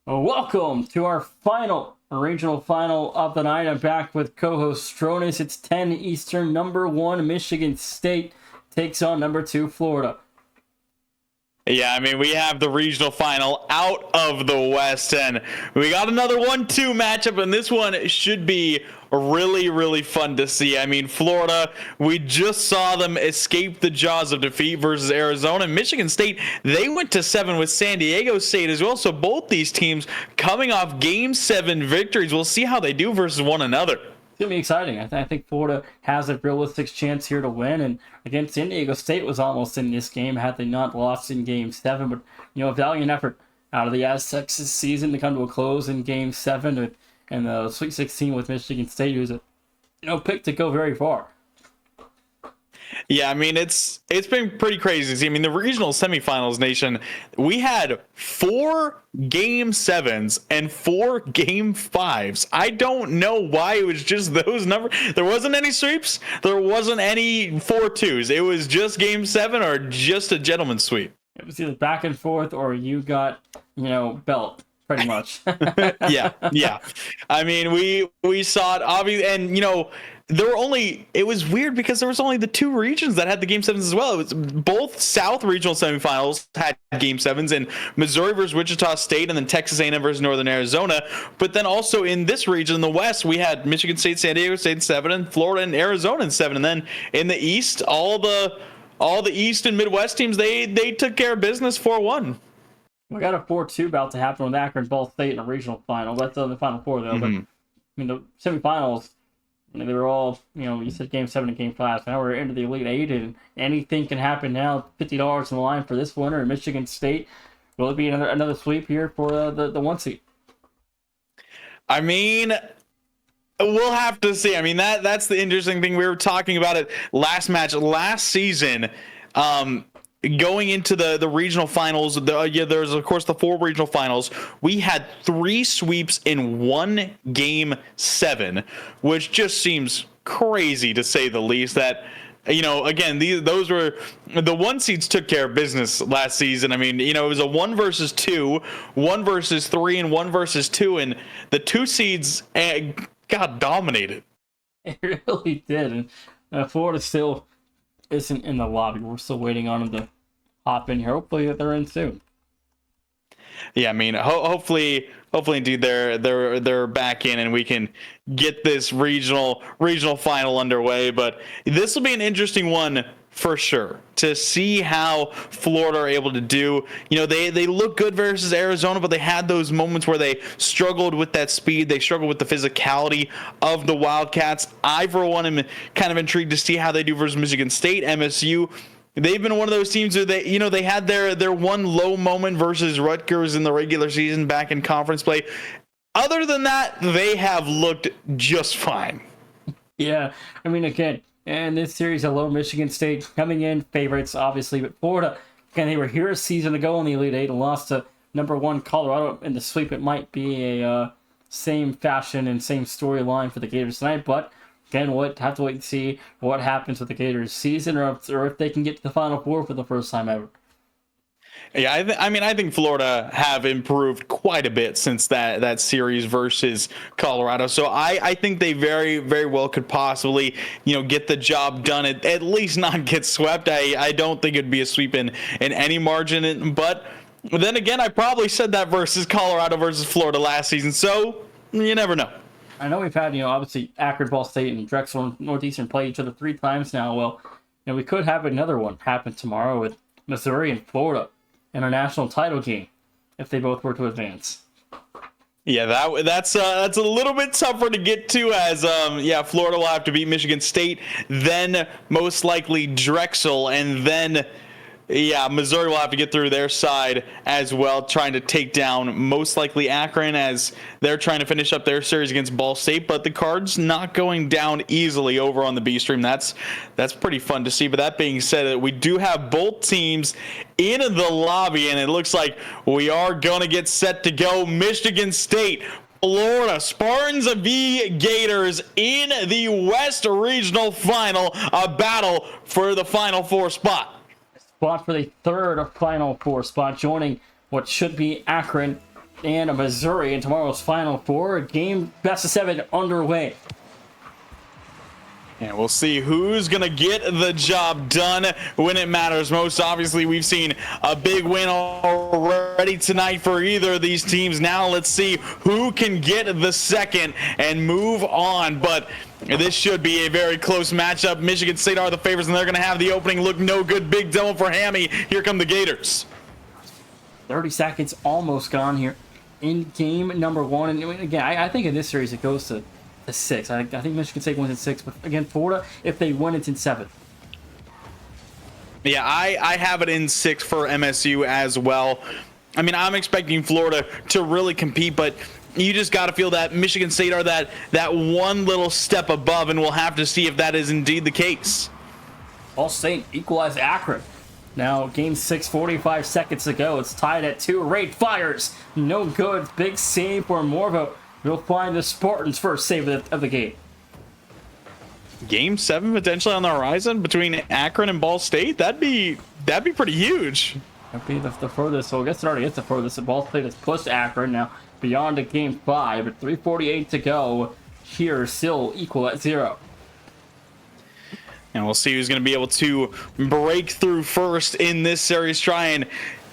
Welcome to our final regional final of the night. I'm back with co-host Stronus. It's 10 Eastern. Number 1 Michigan State takes on number 2 Florida. Yeah, I mean, we have the regional final out of the West, and we got another 1-2 matchup, and this one should be really, really fun to see. I mean, Florida, we just saw them escape the jaws of defeat versus Arizona. Michigan State, they went to 7 with San Diego State as well, so both these teams coming off Game 7 victories. We'll see how they do versus one another. It's going to be exciting. I think Florida has a realistic chance here to win. And again, San Diego State was almost in this game had they not lost in Game 7. But, a valiant effort out of the Aztecs this season to come to a close in Game 7 and the Sweet 16 with Michigan State, who's a pick to go very far. Yeah, I mean, it's been pretty crazy. I mean, the regional semifinals, nation, we had 4 Game 7s and 4 Game 5s. I don't know why it was just those numbers. There wasn't any sweeps. There wasn't any 4-2s. It was just Game 7 or just a gentleman's sweep. It was either back and forth or you got, belt. Pretty much. yeah. I mean, we saw it obviously, and it was weird because there was only the 2 regions that had the Game 7s as well. It was both South regional semifinals had Game 7s, and Missouri versus Wichita State, and then Texas A&M versus Northern Arizona. But then also in this region, in the West, we had Michigan State, San Diego State in 7, and Florida and Arizona in 7. And then in the East, all the East and Midwest teams, they took care of business 4-1. We got a 4-2 about to happen with Akron Ball State in a regional final. That's the Final Four, though. Mm-hmm. But, the semifinals, they were all, you said Game 7 and Game 5. So now we're into the Elite 8, and anything can happen now. $50 on the line for this winner in Michigan State. Will it be another sweep here for the 1 seed? I mean, we'll have to see. I mean, that's the interesting thing. We were talking about it last season. Going into the regional finals, there's of course the 4 regional finals. We had 3 sweeps in 1 Game 7, which just seems crazy to say the least. That again, those were the 1 seeds took care of business last season. I mean, it was a 1 versus 2, 1 versus 3, and 1 versus 2, and the 2 seeds got dominated. It really did, and Florida still isn't in the lobby. We're still waiting on them to hop in here. Hopefully they're in soon. Yeah, I mean, hopefully, indeed, they're back in, and we can get this regional final underway. But this will be an interesting one for sure to see how Florida are able to do. They look good versus Arizona, but they had those moments where they struggled with that speed. They struggled with the physicality of the Wildcats. I, for one, am kind of intrigued to see how they do versus Michigan State, MSU. They've been one of those teams where they had their one low moment versus Rutgers in the regular season back in conference play. Other than that, they have looked just fine. Yeah, I mean, again, and this series, alone, Michigan State coming in favorites, obviously, but Florida, again, they were here a season ago in the Elite 8 and lost to number 1 Colorado in the sweep. It might be a same fashion and same storyline for the Gators tonight, but again, we'll have to wait and see what happens with the Gators season, or if they can get to the Final Four for the first time ever. Yeah, I think Florida have improved quite a bit since that series versus Colorado. So I think they very, very well could possibly, get the job done, at least not get swept. I don't think it'd be a sweep in any margin. But then again, I probably said that versus Colorado versus Florida last season. So you never know. I know we've had, obviously Akron Ball State and Drexel Northeastern play each other 3 times now. Well, we could have another one happen tomorrow with Missouri and Florida in a national title game if they both were to advance. Yeah, that's a little bit tougher to get to, as Florida will have to beat Michigan State, then most likely Drexel, and then Missouri will have to get through their side as well, trying to take down most likely Akron as they're trying to finish up their series against Ball State. But the Cards not going down easily over on the B stream. That's pretty fun to see. But that being said, we do have both teams in the lobby, and it looks like we are going to get set to go. Michigan State, Florida Spartans v. Gators in the West Regional Final, a battle for the Final Four spot. Spot for the 3rd Final Four spot, joining what should be Akron and Missouri in tomorrow's Final Four. Game best of 7 underway. And we'll see who's going to get the job done when it matters most. Obviously, we've seen a big win already tonight for either of these teams. Now let's see who can get the second and move on. But this should be a very close matchup. Michigan State are the favorites, and they're going to have the opening look no good. Big double for Hammy. Here come the Gators. 30 seconds almost gone here in game number 1. And again, I think in this series it goes to 6. I think Michigan State wins in 6, but again, Florida, if they win, it's in 7. Yeah, I have it in 6 for MSU as well. I mean, I'm expecting Florida to really compete, but you just got to feel that Michigan State are that one little step above, and we'll have to see if that is indeed the case. Ball State equalized Akron. Now, game 6, 45 seconds to go. It's tied at 2. Raid fires. No good. Big save for Morvo. We'll find the Spartans' first save of the game. Game 7 potentially on the horizon between Akron and Ball State. That'd be pretty huge. That'd be the furthest. So I guess it already is the furthest. Ball State has pushed Akron now beyond to game 5. But 3:48 to go. Here, still equal at 0. And we'll see who's going to be able to break through first in this series. Try and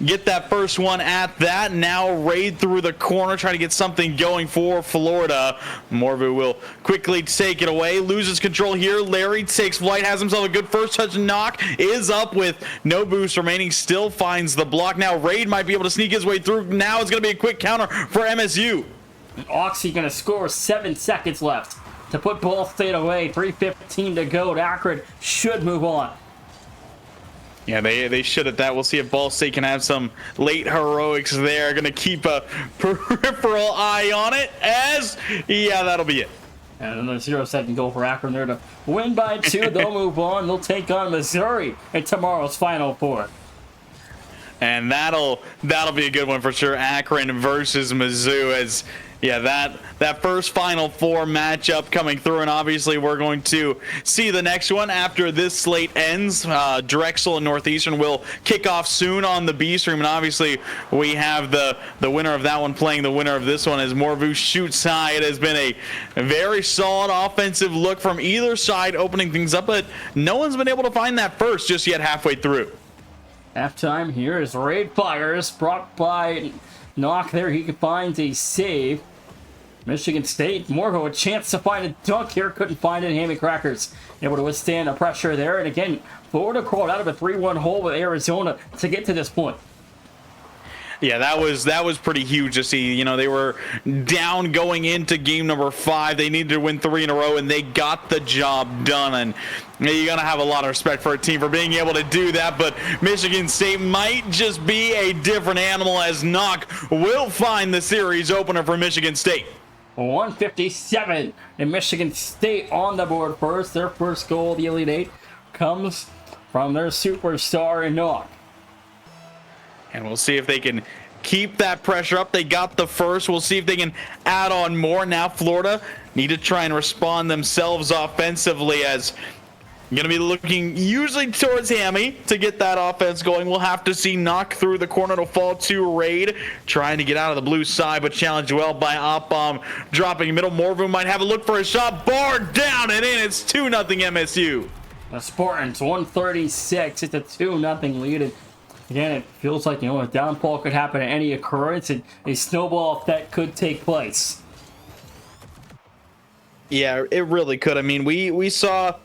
get that first one at that. Now raid through the corner, try to get something going for Florida. Morvu will quickly take it away. Loses control here. Larry takes flight, has himself a good first touch knock. Is up with no boost remaining. Still finds the block. Now Raid might be able to sneak his way through. Now it's going to be a quick counter for MSU. Oxy going to score. 7 seconds left to put Ball State away. 3:15 to go. Akron should move on. Yeah, they should at that. We'll see if Ball State can have some late heroics there. Going to keep a peripheral eye on it as, yeah, that'll be it. And another 0-second goal for Akron there to win by 2. They'll move on. They'll take on Missouri in tomorrow's Final Four. And that'll be a good one for sure. Akron versus Mizzou as, yeah, that first Final Four matchup coming through, and obviously we're going to see the next one after this slate ends. Drexel and Northeastern will kick off soon on the B stream, and obviously we have the winner of that one playing the winner of this one as Morvu shoots high. It has been a very solid offensive look from either side, opening things up, but no one's been able to find that first just yet halfway through. Halftime here is Raid fires, brought by Knock there. He finds a save. Michigan State, more of a chance to find a dunk here. Couldn't find it. Hammy Crackers able to withstand the pressure there. And again, Florida crawled out of a 3-1 hole with Arizona to get to this point. Yeah, that was pretty huge to see. You know, they were down going into game number 5. They needed to win 3 in a row, and they got the job done. And you're going to have a lot of respect for a team for being able to do that. But Michigan State might just be a different animal as Knock will find the series opener for Michigan State. 157 and Michigan State on the board first. Their first goal of the Elite Eight comes from their superstar in Knock. And we'll see if they can keep that pressure up. They got the first. We'll see if they can add on more. Now Florida need to try and respond themselves offensively as going to be looking usually towards Hammy to get that offense going. We'll have to see Knock through the corner to fall to Raid. Trying to get out of the blue side, but challenged well by Opbomb. Dropping middle. Morvu might have a look for a shot. Barred down and in. It's 2-0 MSU. The Spartans, 136. It's a 2-0 lead. And again, it feels like, a downfall could happen at any occurrence, and a snowball effect could take place. Yeah, it really could. I mean, we saw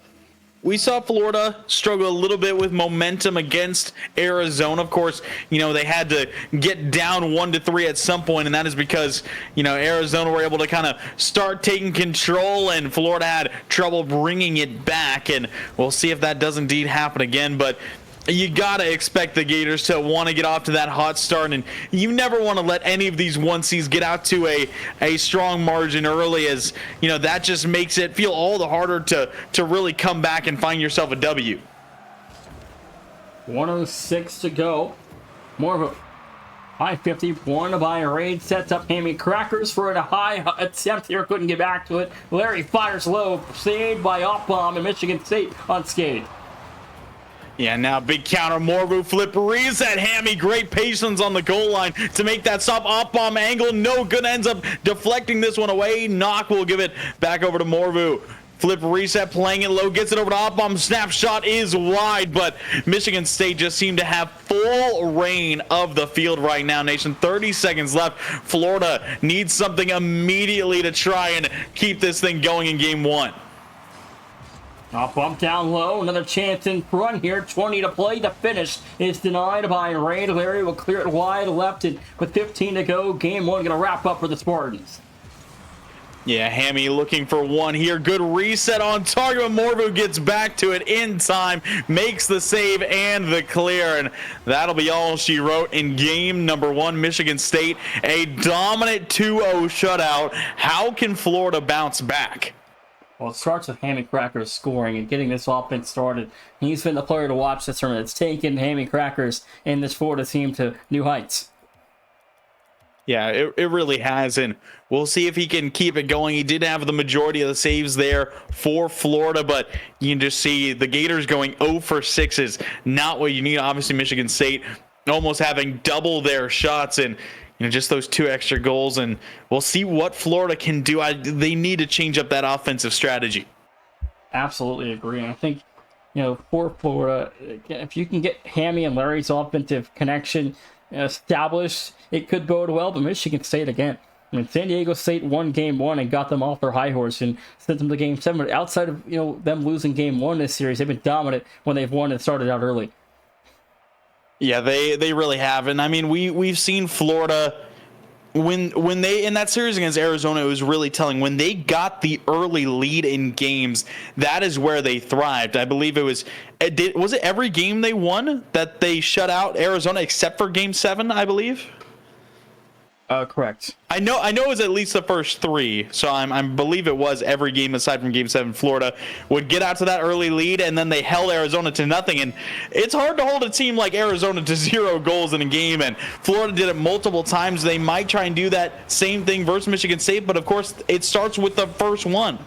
Florida struggle a little bit with momentum against Arizona. Of course, they had to get down 1-3 at some point, and that is because, Arizona were able to kind of start taking control, and Florida had trouble bringing it back. And we'll see if that does indeed happen again. But you got to expect the Gators to want to get off to that hot start, and you never want to let any of these 1Cs get out to a strong margin early, as that just makes it feel all the harder to really come back and find yourself a W. 106 to go. More of a high 51 by Raid. Sets up Hammy Crackers for a high attempt here. Couldn't get back to it. Larry fires low. Saved by Opbomb and Michigan State unscathed. Yeah, now big counter, Morvu flip, reset, Hammy, great patience on the goal line to make that stop, up bomb angle, no good, ends up deflecting this one away. Knock will give it back over to Morvu. Flip reset, playing it low, gets it over to up bomb, snapshot is wide, but Michigan State just seemed to have full reign of the field right now, nation. 30 seconds left. Florida needs something immediately to try and keep this thing going in game one. Off bump down low, another chance in front here. 20 to play. The finish is denied by Raid. Larry will clear it wide left, and with 15 to go, game one going to wrap up for the Spartans. Yeah, Hammy looking for one here. Good reset on target, but Morvu gets back to it in time, makes the save and the clear, and that'll be all she wrote in game number one. Michigan State, a dominant 2-0 shutout. How can Florida bounce back? Well, it starts with Hammy Crackers scoring and getting this offense started. He's been the player to watch this tournament. It's taken Hammy Crackers and this Florida team to new heights. Yeah, it really has, and we'll see if he can keep it going. He did have the majority of the saves there for Florida, but you can just see the Gators going 0 for 6 is not what you need. Obviously, Michigan State almost having double their shots, and just those 2 extra goals, and we'll see what Florida can do. They need to change up that offensive strategy. Absolutely agree. And I think, for Florida, if you can get Hammy and Larry's offensive connection established, it could bode well. But Michigan State, again, San Diego State won game one and got them off their high horse and sent them to game 7. But outside of them losing game 1 this series, they've been dominant when they've won and started out early. Yeah, they really have. And I mean, we've seen Florida when they in that series against Arizona, it was really telling. When they got the early lead in games, that is where they thrived. I believe was it every game they won that they shut out Arizona except for game 7, I believe? Correct. I know it was at least the first 3, so I believe it was every game aside from game 7. Florida would get out to that early lead, and then they held Arizona to nothing. And it's hard to hold a team like Arizona to 0 goals in a game, and Florida did it multiple times. They might try and do that same thing versus Michigan State, but of course it starts with the first one.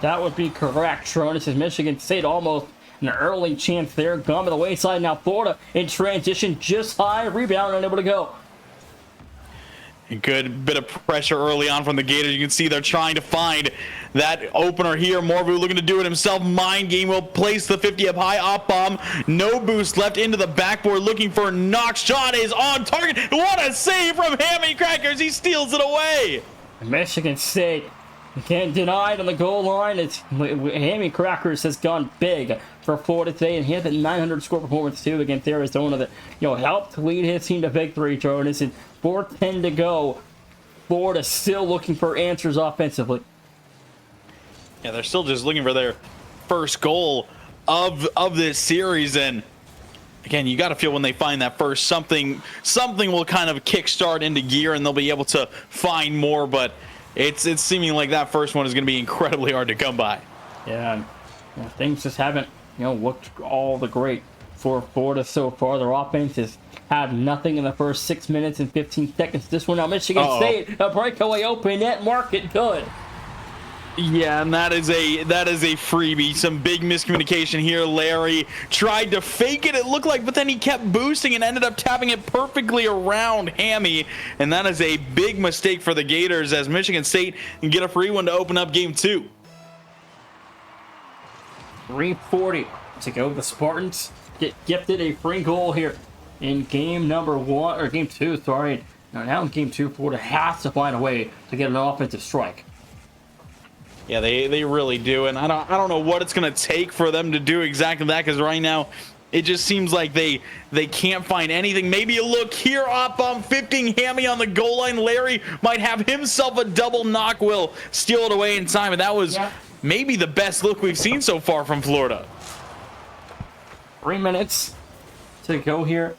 That would be correct, Tron. This is Michigan State almost an early chance there. Gone to the wayside. Now Florida in transition, just high, rebound, unable to go. A good bit of pressure early on from the Gators. You can see they're trying to find that opener here. Morvu looking to do it himself. Mind game will place the 50 up high. Up bomb. No boost left into the backboard. Looking for Knox. Shot is on target. What a save from Hammy Crackers. He steals it away. Michigan State can't deny it on the goal line. It's Hammy Crackers has gone big for Florida today, and he had the 900 score performance too against Arizona that helped lead his team to victory. Jonas, and 4:10 to go. Florida still looking for answers offensively. Yeah, they're still just looking for their first goal of this series, and again, you got to feel when they find that first, something will kind of kickstart into gear, and they'll be able to find more. But it's seeming like that first one is going to be incredibly hard to come by. Yeah, things just haven't looked all the great for Florida so far. Their offense has had nothing in the first 6 minutes and 15 seconds. This one now, Michigan State, a breakaway open net, mark it good. Yeah, and that is a freebie. Some big miscommunication here. Larry tried to fake it looked like, but then he kept boosting and ended up tapping it perfectly around Hammy, and that is a big mistake for the Gators as Michigan State can get a free one to open up game 2. 3:40 to go. The Spartans get gifted a free goal here in game number 1, or game 2, sorry. Now in game 2, Florida has to find a way to get an offensive strike. Yeah, they really do, and I don't know what it's going to take for them to do exactly that, because right now it just seems like they can't find anything. Maybe a look here, up on 15, Hammy on the goal line. Larry might have himself a double knock, will steal it away in time, and that was maybe the best look we've seen so far from Florida. 3 minutes to go here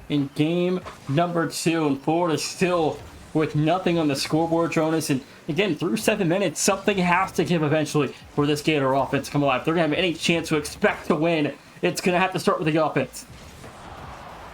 in game number 2, and Florida still with nothing on the scoreboard, Jonas. And again, through 7 minutes, something has to give eventually for this Gator offense to come alive. If they're going to have any chance to expect to win, it's going to have to start with the offense.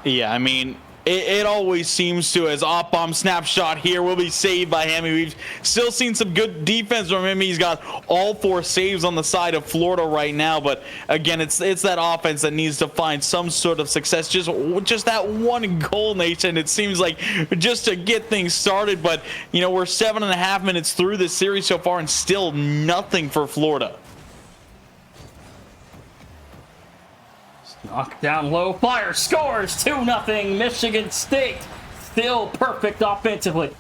Yeah, I mean, it always seems to, as op bomb snapshot here will be saved by Hammy. We've still seen some good defense from him. He's got all 4 saves on the side of Florida right now, but again, it's that offense that needs to find some sort of success. Just that one goal, Nation. It seems like just to get things started, but you know, we're 7.5 minutes through this series so far, and still nothing for Florida. Knocked down low, Fire scores 2-0. Michigan State still perfect offensively.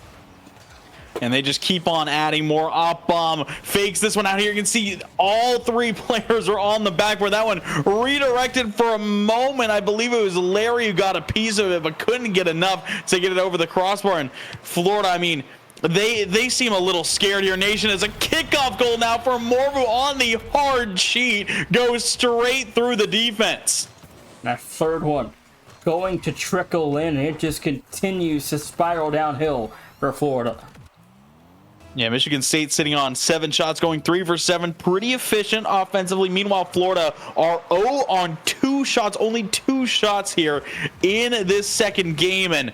And they just keep on adding more. Op bomb fakes this one out here. You can see all 3 players are on the back where that one redirected for a moment. I believe it was Larry who got a piece of it, but couldn't get enough to get it over the crossbar. And Florida, I mean, they seem a little scared here, Nation, as a kickoff goal now for Morvu on the hard sheet. Goes straight through the defense. That third one going to trickle in, and it just continues to spiral downhill for Florida. Yeah, Michigan State sitting on 7 shots, going 3 for 7. Pretty efficient offensively. Meanwhile, Florida are 0 on 2 shots. Only 2 shots here in this second game. And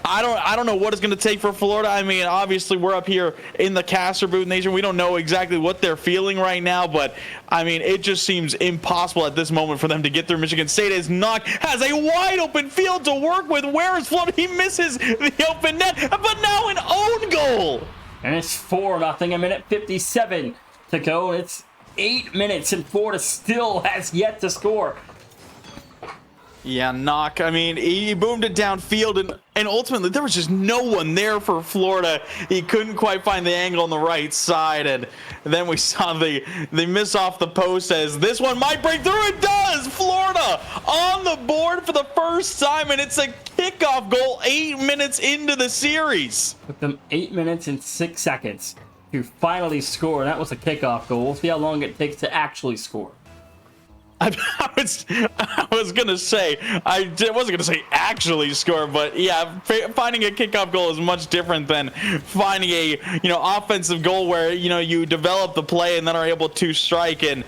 I don't know what it's going to take for Florida. I mean, obviously, we're up here in the Caster Boot Nation. We don't know exactly what they're feeling right now, but I mean, it just seems impossible at this moment for them to get through. Michigan State as Knock has a wide open field to work with. Where is Florida? He misses the open net, but now an own goal. And it's 4-0, a minute 57 to go. It's 8 minutes, and Florida still has yet to score. Yeah, Knock, I mean, he boomed it downfield, and ultimately there was just no one there for Florida. He couldn't quite find the angle on the right side, and then we saw they miss off the post as this one might break through. It does! Florida on the board for the first time, and it's a kickoff goal 8 minutes into the series. Took them 8 minutes and 6 seconds to finally score. That was a kickoff goal. We'll see how long it takes to actually score. I was gonna say I wasn't gonna say actually score, but yeah, finding a kickoff goal is much different than finding a offensive goal where you develop the play and then are able to strike. And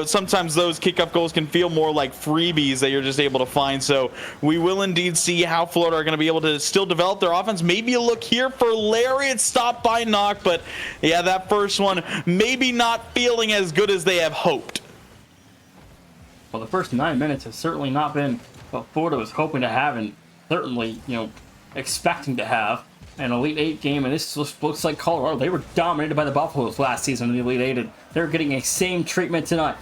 sometimes those kickoff goals can feel more like freebies that you're just able to find. So we will indeed see how Florida are going to be able to still develop their offense. Maybe a look here for Larry. It's stopped by Knock, but yeah, that first one maybe not feeling as good as they have hoped. Well, the first 9 minutes has certainly not been what Florida was hoping to have, and certainly, expecting to have an Elite Eight game. And this just looks like Colorado. They were dominated by the Buffaloes last season in the Elite Eight, and they're getting a same treatment tonight.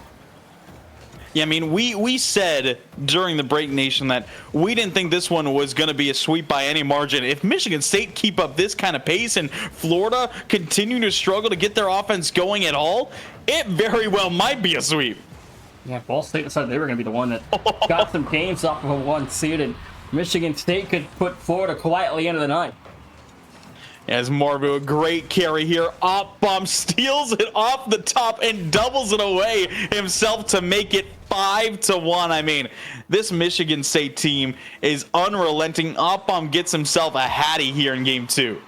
Yeah, I mean, we said during the break, Nation, that we didn't think this one was going to be a sweep by any margin. If Michigan State keep up this kind of pace and Florida continue to struggle to get their offense going at all, it very well might be a sweep. Yeah, Ball State decided they were going to be the one that got some games off of a 1 seed, and Michigan State could put Florida quietly into the night. As Morvu, a great carry here. Op bomb steals it off the top and doubles it away himself to make it 5-1. I mean, this Michigan State team is unrelenting. Op bomb gets himself a hattie here in game 2.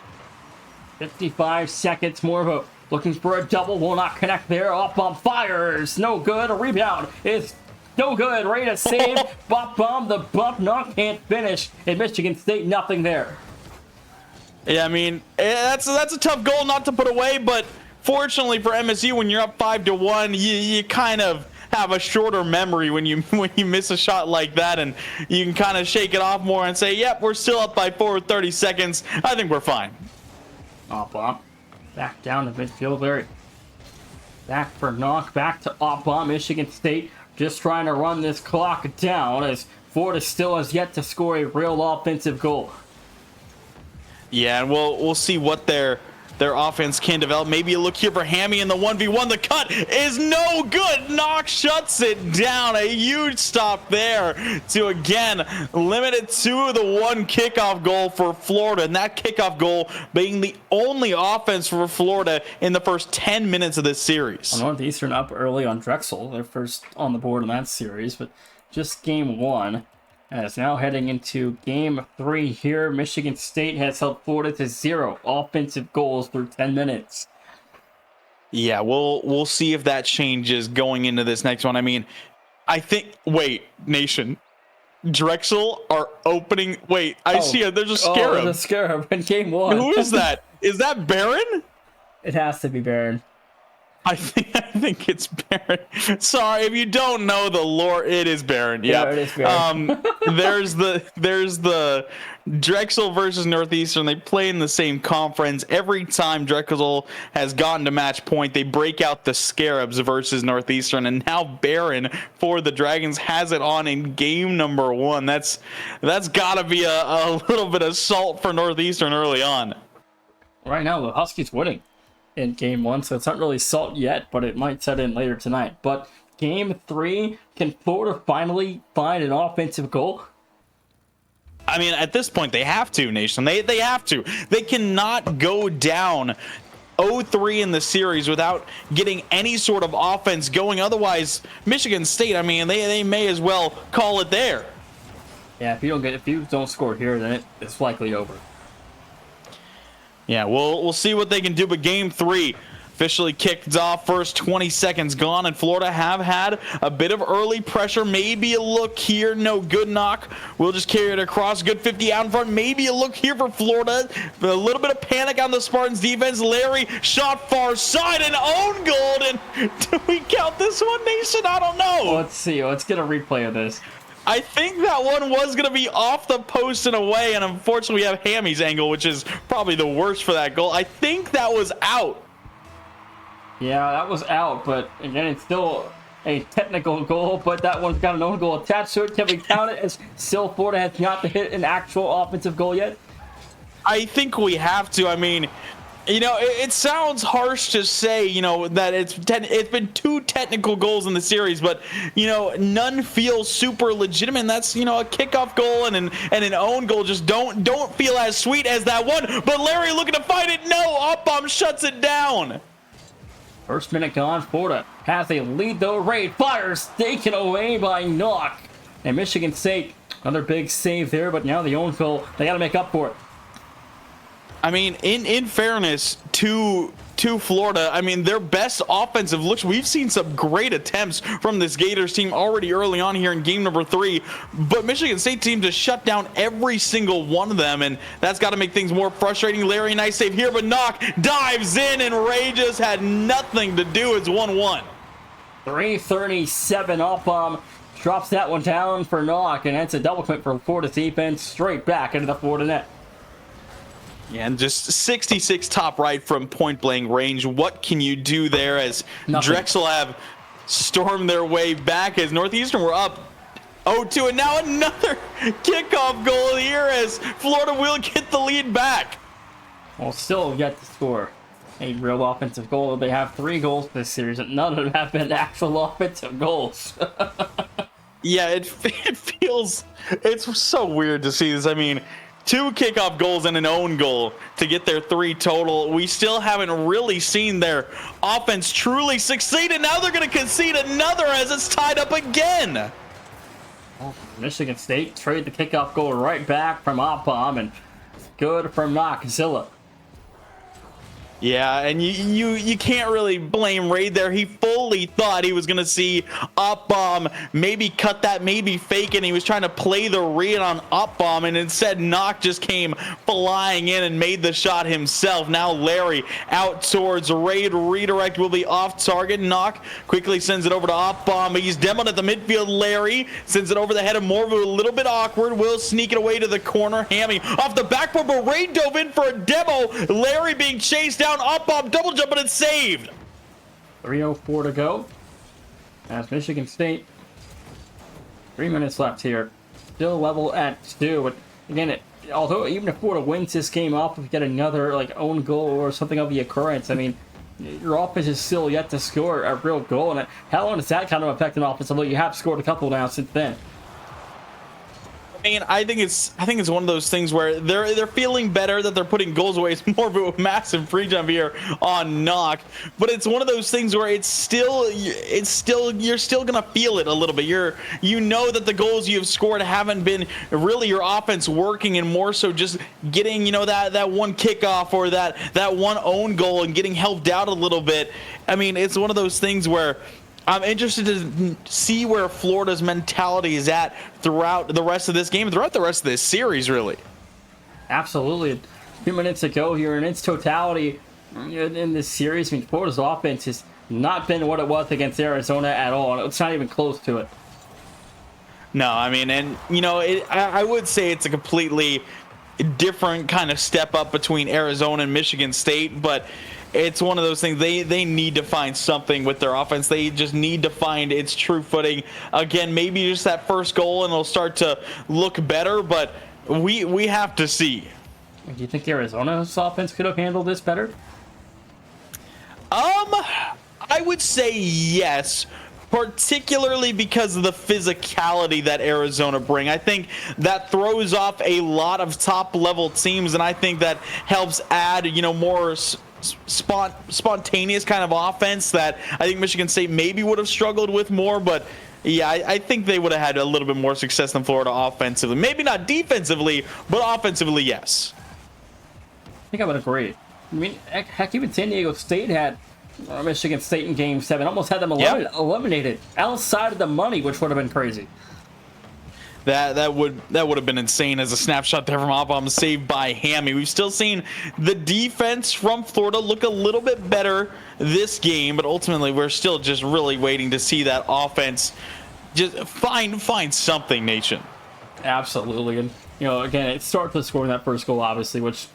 55 seconds. Morvu looking for a double, will not connect there. Op bomb fires, no good. A rebound is no good. Ready to save. Bop bomb, the bump knock can't finish. In Michigan State, nothing there. Yeah, I mean, that's a tough goal not to put away, but fortunately for MSU, when you're up 5-1, you kind of have a shorter memory when you miss a shot like that, and you can kind of shake it off more and say, yep, we're still up by 4 with 30 seconds. I think we're fine. Op bomb. Back down to midfield, Larry. Back for knock, back to Op bomb. Michigan State just trying to run this clock down as Florida still has yet to score a real offensive goal. Yeah, and we'll see what their offense can develop. Maybe a look here for Hammy in the 1v1. The cut is no good. Knock shuts it down. A huge stop there to, again, limit it to the 1 kickoff goal for Florida. And that kickoff goal being the only offense for Florida in the first 10 minutes of this series. Northeastern up early on Drexel. They're first on the board in that series, but just game 1. As now heading into game 3 here, Michigan State has held Florida to 0 offensive goals through 10 minutes. Yeah, we'll see if that changes going into this next one. I mean, I think, wait, Nation, Drexel are opening. Wait, I see it. There's a scarab. Oh, there's a scarab in game 1. Who is that? Is that Baron? It has to be Baron. I think it's Baron. Sorry, if you don't know the lore, it is Baron. Yeah, it is Baron. there's the Drexel versus Northeastern. They play in the same conference. Every time Drexel has gotten to match point, they break out the Scarabs versus Northeastern, and now Baron for the Dragons has it on in game number 1. That's got to be a little bit of salt for Northeastern early on. Right now, the Huskies winning in game 1, so it's not really salt yet, but it might set in later tonight. But game 3, can Florida finally find an offensive goal? I mean, at this point, they have to, Nation. They have to. They cannot go down 0-3 in the series without getting any sort of offense going. Otherwise, Michigan State, I mean, they may as well call it there. Yeah, if you don't score here, then it's likely over. Yeah, we'll see what they can do, but game 3 officially kicked off. First 20 seconds gone, and Florida have had a bit of early pressure. Maybe a look here. No good knock. We'll just carry it across. Good 50 out in front. Maybe a look here for Florida. A little bit of panic on the Spartans defense. Larry shot far side and own goal. And do we count this one, Nation? I don't know. Let's see. Let's get a replay of this. I think that one was going to be off the post and away, and unfortunately we have Hammy's angle, which is probably the worst for that goal. I think that was out. Yeah, that was out, but again, it's still a technical goal, but that one's got an own goal attached to it. Can we count it as still Florida has not hit an actual offensive goal yet? I think we have to. I mean, you know, it sounds harsh to say, you know, that it's been 2 technical goals in the series, but, you know, none feel super legitimate. And that's, you know, a kickoff goal and an own goal just don't feel as sweet as that one. But Larry looking to fight it. No, Up-Bomb shuts it down. First minute gone. Florida has a lead, though. Raid fires, taken away by Knock. And Michigan State, another big save there, but now the own goal, they got to make up for it. I mean, in fairness to Florida, I mean, their best offensive looks, we've seen some great attempts from this Gators team already early on here in game number 3, but Michigan State team just shut down every single one of them, and that's got to make things more frustrating. Larry, nice save here, but Knock dives in, and Ray just had nothing to do. It's 1-1. 3:37 Up-Bomb drops that one down for Knock, and that's a double commit for Florida's defense, straight back into the Florida net. Yeah, and just 66 top right from point blank range. What can you do there as Nothing. Drexel have stormed their way back as Northeastern were up 0-2, and now another kickoff goal here as Florida will get the lead back. Well, still yet to score a real offensive goal. They have 3 goals this series, and none of them have been actual offensive goals. Yeah, it feels, it's so weird to see this. I mean, 2 kickoff goals and an own goal to get their 3 total. We still haven't really seen their offense truly succeed, and now they're going to concede another as it's tied up again. Well, Michigan State trade the kickoff goal right back from Up-Bomb, and good from Knockzilla. Yeah, and you can't really blame Raid there. He fully thought he was going to see Up-Bomb maybe cut that, maybe fake it, and he was trying to play the read on Up-Bomb, and instead Knock just came flying in and made the shot himself. Now Larry out towards Raid. Redirect will be off target. Knock quickly sends it over to Up-Bomb. He's demoed at the midfield. Larry sends it over the head of Morvu. A little bit awkward. Will sneak it away to the corner. Hammy off the backboard, but Raid dove in for a demo. Larry being chased down. Up-Bomb double jump, but it's saved. 3:04 to go. As Michigan State, 3 minutes left here. Still level at 2. But again, although even if Florida wins this game off, if you get another like own goal or something of the occurrence, I mean, your offense is still yet to score a real goal. And how long does that kind of affect an offense? Although you have scored a couple now since then. I mean, I think it's one of those things where they're feeling better that they're putting goals away. It's more of a massive free jump here on Knock, but it's one of those things where you're still gonna feel it a little bit. You know that the goals you've scored haven't been really your offense working, and more so just getting, you know, that one kickoff or that one own goal and getting helped out a little bit. I mean, it's one of those things where I'm interested to see where Florida's mentality is at throughout the rest of this game, throughout the rest of this series, really. Absolutely. A few minutes ago here, in its totality in this series, I mean, Florida's offense has not been what it was against Arizona at all. It's not even close to it. No, I mean, and I would say it's a completely different kind of step up between Arizona and Michigan State, but it's one of those things they need to find something with their offense. They just need to find its true footing. Again, maybe just that first goal and it'll start to look better, but we have to see. Do you think Arizona's offense could have handled this better? I would say yes, particularly because of the physicality that Arizona bring. I think that throws off a lot of top level teams, and I think that helps add, more spontaneous kind of offense that I think Michigan State maybe would have struggled with more. But yeah, I think they would have had a little bit more success than Florida offensively. Maybe not defensively, but offensively, yes. I think I would agree. I mean, heck, even San Diego State had Michigan State in Game 7. Almost had them eliminated outside of the money, which would have been crazy. That would have been insane as a snapshot there from Oppom, saved by Hammy. We've still seen the defense from Florida look a little bit better this game, but ultimately we're still just really waiting to see that offense just find something, Nation. Absolutely. And again, it starts with scoring that first goal, obviously, which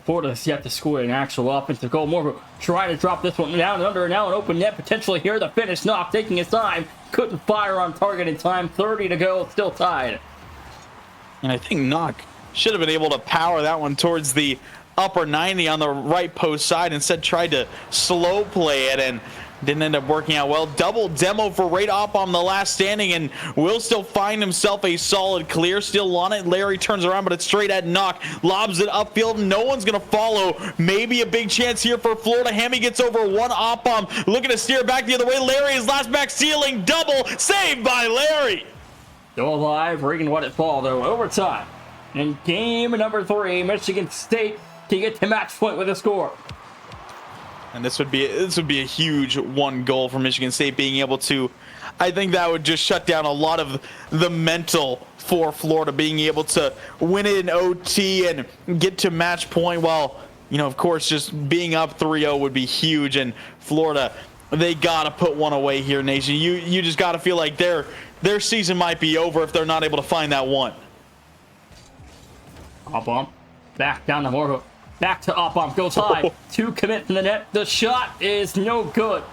Florida has yet to score an actual offensive goal. More trying to drop this one down and under, now an open net potentially here. The finish, Knock taking his time, couldn't fire on target in time. 30 to go, still tied. And I think Knock should have been able to power that one towards the upper 90 on the right post side. Instead, tried to slow play it and didn't end up working out well. Double demo for Ray Oppom, the last standing, and will still find himself a solid clear. Still on it. Larry turns around, but it's straight at Knock. Lobs it upfield. No one's going to follow. Maybe a big chance here for Florida. Hammy gets over one. Oppom looking to steer back the other way. Larry is last back ceiling. Double saved by Larry. Still alive. Regan let it fall, though. Overtime. In game number 3, Michigan State can get to match point with a score. And this would be a huge one goal for Michigan State, being able to, I think that would just shut down a lot of the mental for Florida, being able to win it in OT and get to match point, while, of course, just being up 3-0 would be huge. And Florida, they got to put one away here, Nation. You just got to feel like their season might be over if they're not able to find that one. Oppom back down to Morvo. Back to Oppom, goes high. 2 commit in the net. The shot is no good.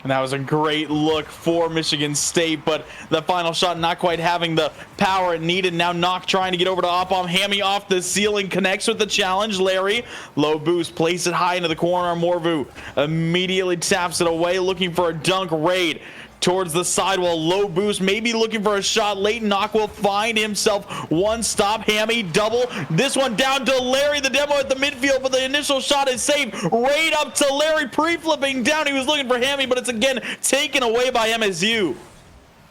And that was a great look for Michigan State, but the final shot not quite having the power it needed. Now Knock trying to get over to Oppom. Hammy off the ceiling, connects with the challenge. Larry, low boost, plays it high into the corner. Morvu immediately taps it away, looking for a dunk raid towards the sidewall. Low boost, maybe looking for a shot late. Knock will find himself one stop. Hammy double. This one down to Larry, the demo at the midfield, but the initial shot is saved. Right up to Larry, pre-flipping down. He was looking for Hammy, but it's again taken away by MSU.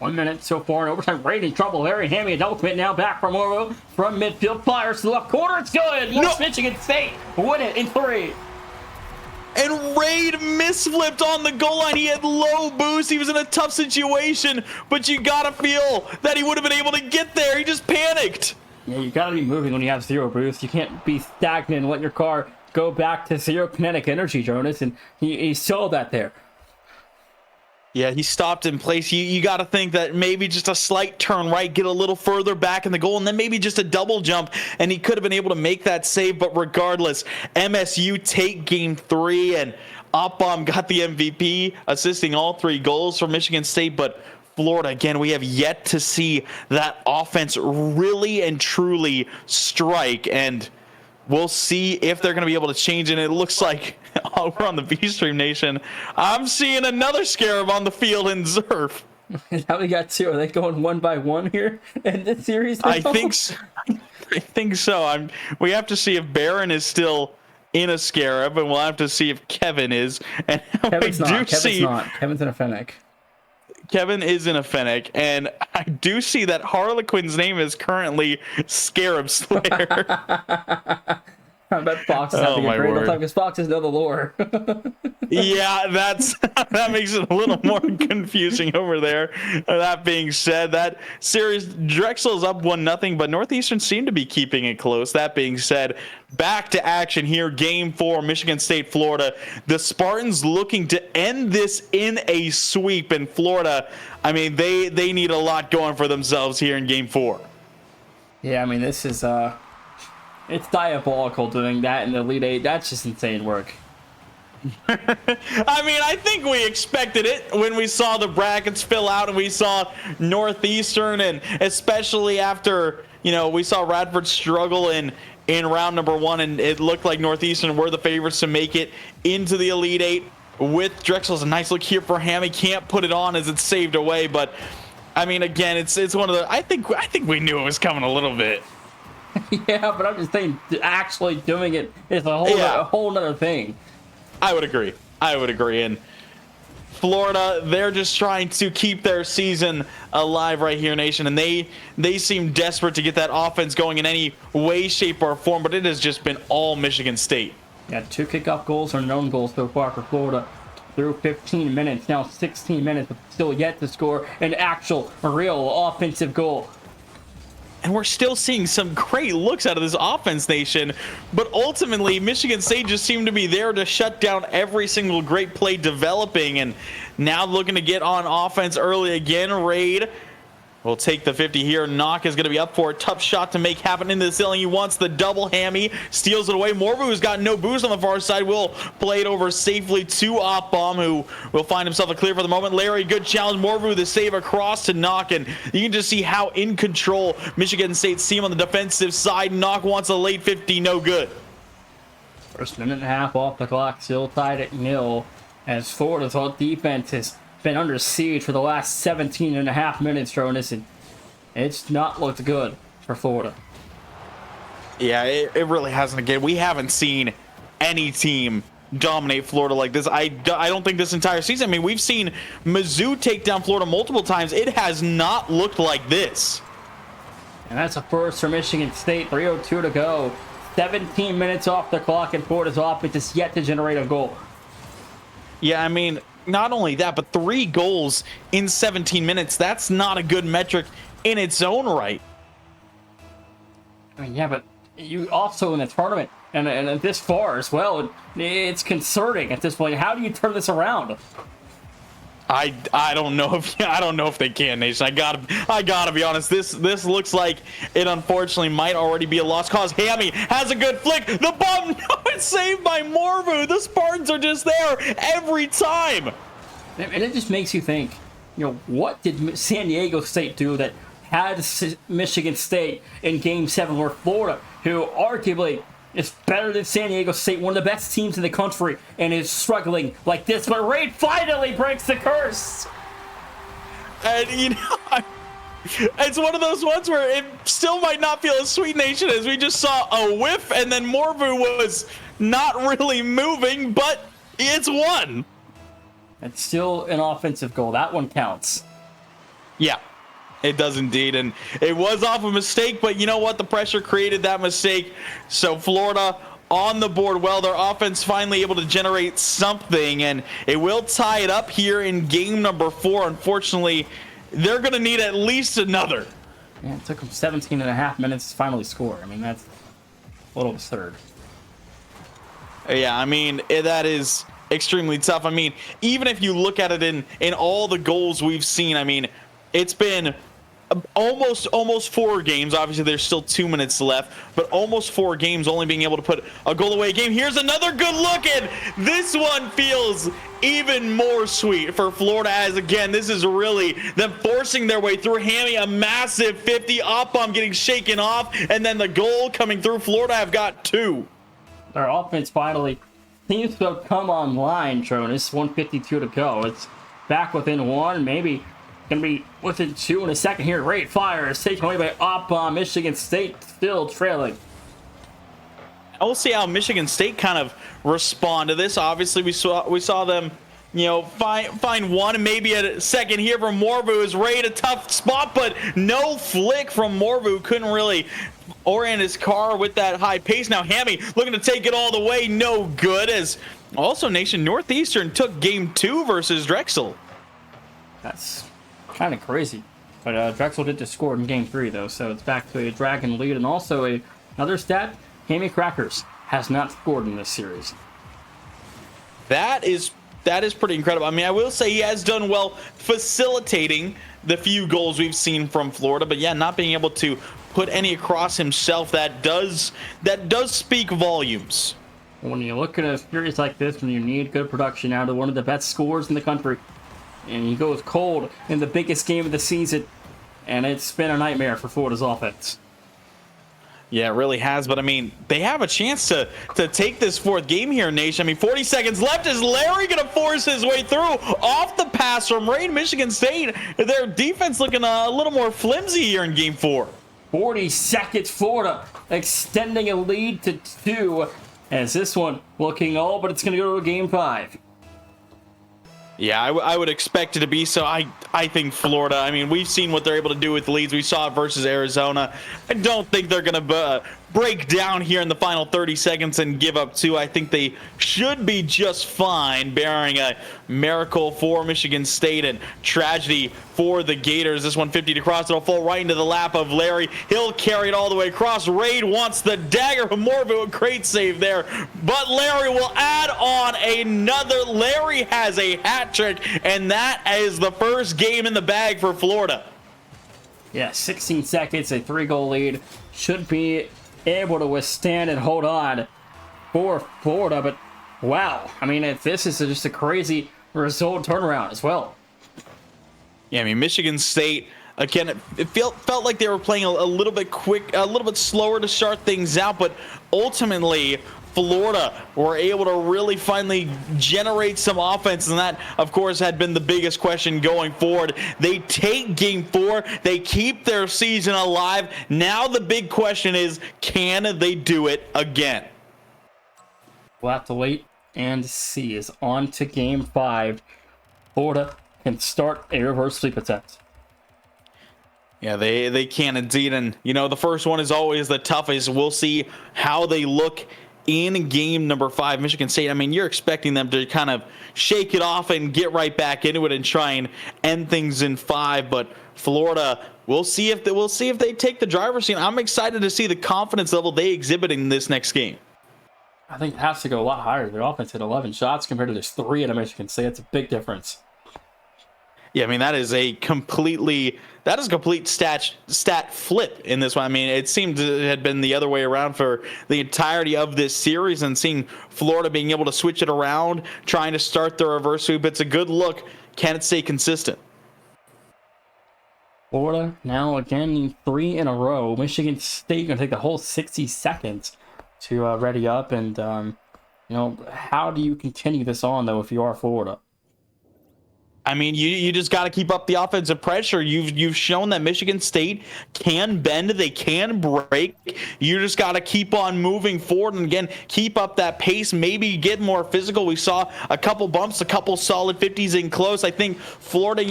1 minute so far in overtime. Raid in trouble. Larry Hammy, a double commit now back from Morvo. From midfield, fires to the left corner. It's good. Michigan State win it in 3. And Raid misflipped on the goal line. He had low boost. He was in a tough situation, but you gotta feel that he would have been able to get there. He just panicked. Yeah, you gotta be moving when you have 0 boost. You can't be stagnant and let your car go back to 0 kinetic energy, Jonas, and he saw that there. Yeah, he stopped in place. You got to think that maybe just a slight turn right, get a little further back in the goal, and then maybe just a double jump, and he could have been able to make that save. But regardless, MSU take game 3, and Oppom got the MVP, assisting all 3 goals for Michigan State. But Florida, again, we have yet to see that offense really and truly strike, and we'll see if they're going to be able to change it. And it looks like we're on the V-Stream Nation. I'm seeing another Scarab on the field in Zerf. Now we got 2. Are they going 1 by 1 here in this series now? I think so. We have to see if Barron is still in a Scarab, and we'll have to see if Kevin is. And Kevin's not. Kevin's in a Fennec. Kevin is in a Fennec, and I do see that Harlequin's name is currently Scarab Slayer. I bet Fox is Oh, having a my great word. time because Fox doesn't know the lore. Yeah, that makes it a little more confusing over there. That being said, that series, Drexel's up 1-0, but Northeastern seemed to be keeping it close. That being said, back to action here, Game 4, Michigan State, Florida. The Spartans looking to end this in a sweep in Florida. I mean, they need a lot going for themselves here in Game 4. Yeah, I mean, this is it's diabolical doing that in the Elite Eight. That's just insane work. I mean, I think we expected it when we saw the brackets fill out and we saw Northeastern, and especially after, we saw Radford struggle in round number 1, and it looked like Northeastern were the favorites to make it into the Elite Eight. With Drexel's a nice look here for Hammy. Can't put it on as it's saved away, but I mean, again, it's one of the. I think we knew it was coming a little bit. Yeah, but I'm just saying, actually doing it is a whole nother thing. I would agree. And Florida, they're just trying to keep their season alive right here, nation, and they seem desperate to get that offense going in any way, shape, or form, but it has just been all Michigan State. Yeah, 2 kickoff goals or known goals so far for Florida through 15 minutes, now 16 minutes, but still yet to score an actual, real offensive goal. And we're still seeing some great looks out of this offense, nation. But ultimately, Michigan State just seemed to be there to shut down every single great play developing. And now looking to get on offense early again. Raid will take the 50 here. Knock is going to be up for a tough shot to make happen into the ceiling. He wants the double hammy. Steals it away. Morvu, who's got no boost on the far side, will play it over safely to Opbomb, who will find himself a clear for the moment. Larry, good challenge. Morvu, the save across to Knock, and you can just see how in control Michigan State seem on the defensive side. Knock wants a late 50, no good. First minute and a half off the clock, still tied at 0, as Florida's defense has been under siege for the last 17 and a half minutes, Jonas, and it's not looked good for Florida. Yeah, it really hasn't. Again, we haven't seen any team dominate Florida like this. I don't think this entire season. I mean, we've seen Mizzou take down Florida multiple times. It has not looked like this. And that's a first for Michigan State. 3:02 to go. 17 minutes off the clock, and Florida's offense is yet to generate a goal. Yeah, I mean, not only that, but 3 goals in 17 minutes. That's not a good metric in its own right. I mean, yeah, but you also in the tournament and this far as well, it's concerning at this point. How do you turn this around? I don't know if they can, Nation. I gotta be honest. This looks like it unfortunately might already be a lost cause. Hammy has a good flick. The bomb, no, it's saved by Morvu. The Spartans are just there every time. And it just makes you think, what did San Diego State do that had Michigan State in Game 7, where Florida, who arguably is better than San Diego State, one of the best teams in the country, and is struggling like this, but Raid finally breaks the curse. And it's one of those ones where it still might not feel as sweet, Nation, as we just saw a whiff, and then Morvu was not really moving, but it's one. It's still an offensive goal. That one counts. Yeah, it does indeed. And it was off a mistake, but you know what? The pressure created that mistake. So Florida on the board. Well, their offense finally able to generate something, and it will tie it up here in game number 4. Unfortunately, they're going to need at least another. Yeah, it took them 17 and a half minutes to finally score. I mean, that's a little absurd. Yeah, I mean, that is extremely tough. I mean, even if you look at it in all the goals we've seen, I mean, it's been almost 4 games. Obviously, there's still 2 minutes left, but almost 4 games only being able to put a goal away a game. Here's another good look, and this one feels even more sweet for Florida, as again, this is really them forcing their way through. Hammy, a massive 50. Opbomb getting shaken off, and then the goal coming through. Florida have got 2. Their offense finally seems to have come online, Jonas. 1:52 to go. It's back within 1, maybe going to be within 2 in a second here. Raid fire is taken away by Opbomb. Michigan State still trailing. We'll see how Michigan State kind of respond to this. Obviously, we saw them find one and maybe a second here from Morvu. Is Raid a tough spot, but no flick from Morvu. Couldn't really orient his car with that high pace. Now Hammy looking to take it all the way, no good, as also Nation Northeastern took game 2 versus Drexel. That's kind of crazy. But Drexel did just score in game 3, though, so it's back to a Dragon lead. And also another stat, Hammy Crackers has not scored in this series. That is pretty incredible. I mean, I will say he has done well facilitating the few goals we've seen from Florida, but yeah, not being able to put any across himself, that does speak volumes. When you look at a series like this, when you need good production out of one of the best scorers in the country, and he goes cold in the biggest game of the season, and it's been a nightmare for Florida's offense. Yeah, it really has, but I mean, they have a chance to take this 4th game here, Nation. I mean, 40 seconds left. Is Larry going to force his way through off the pass from Rain? Michigan State, their defense looking a little more flimsy here in game 4. 40 seconds, Florida extending a lead to 2, as this one looking all, but it's going to go to game 5. Yeah, I would expect it to be so. I think Florida, I mean, we've seen what they're able to do with leads. We saw it versus Arizona. I don't think they're going to break down here in the final 30 seconds and give up 2. I think they should be just fine, bearing a miracle for Michigan State and tragedy for the Gators. This 150 to cross, it'll fall right into the lap of Larry. He'll carry it all the way across. Raid wants the dagger from Morvu. A great save there, but Larry will add on another. Larry has a hat trick, and that is the first game in the bag for Florida. Yeah, 16 seconds, a 3-goal lead. Should be able to withstand and hold on for Florida, but wow, I mean, this is just a crazy result turnaround as well. Yeah, I mean, Michigan State, again, it felt like they were playing a little bit quick, a little bit slower to start things out, but ultimately Florida were able to really finally generate some offense, and that, of course, had been the biggest question going forward. They take game 4. They keep their season alive. Now the big question is, can they do it again? We'll have to wait and see. Is on to game 5. Florida can start a reverse sweep attempt. Yeah, they can indeed, and, the first one is always the toughest. We'll see how they look in game number 5. Michigan State, I mean, you're expecting them to kind of shake it off and get right back into it and try and end things in 5, but Florida, we'll see if they take the driver's seat. I'm excited to see the confidence level they exhibit in this next game. I think it has to go a lot higher. Their offense hit 11 shots compared to just 3 at Michigan State. It's a big difference. Yeah, I mean, that is a complete stat flip in this one. I mean, it seemed it had been the other way around for the entirety of this series, and seeing Florida being able to switch it around, trying to start the reverse sweep, it's a good look. Can it stay consistent? Florida now again 3 in a row. Michigan State going to take the whole 60 seconds to ready up, and how do you continue this on though if you are Florida? I mean, you just got to keep up the offensive pressure. You've shown that Michigan State can bend, they can break. You just got to keep on moving forward and, again, keep up that pace, maybe get more physical. We saw a couple bumps, a couple solid 50s in close. I think Florida,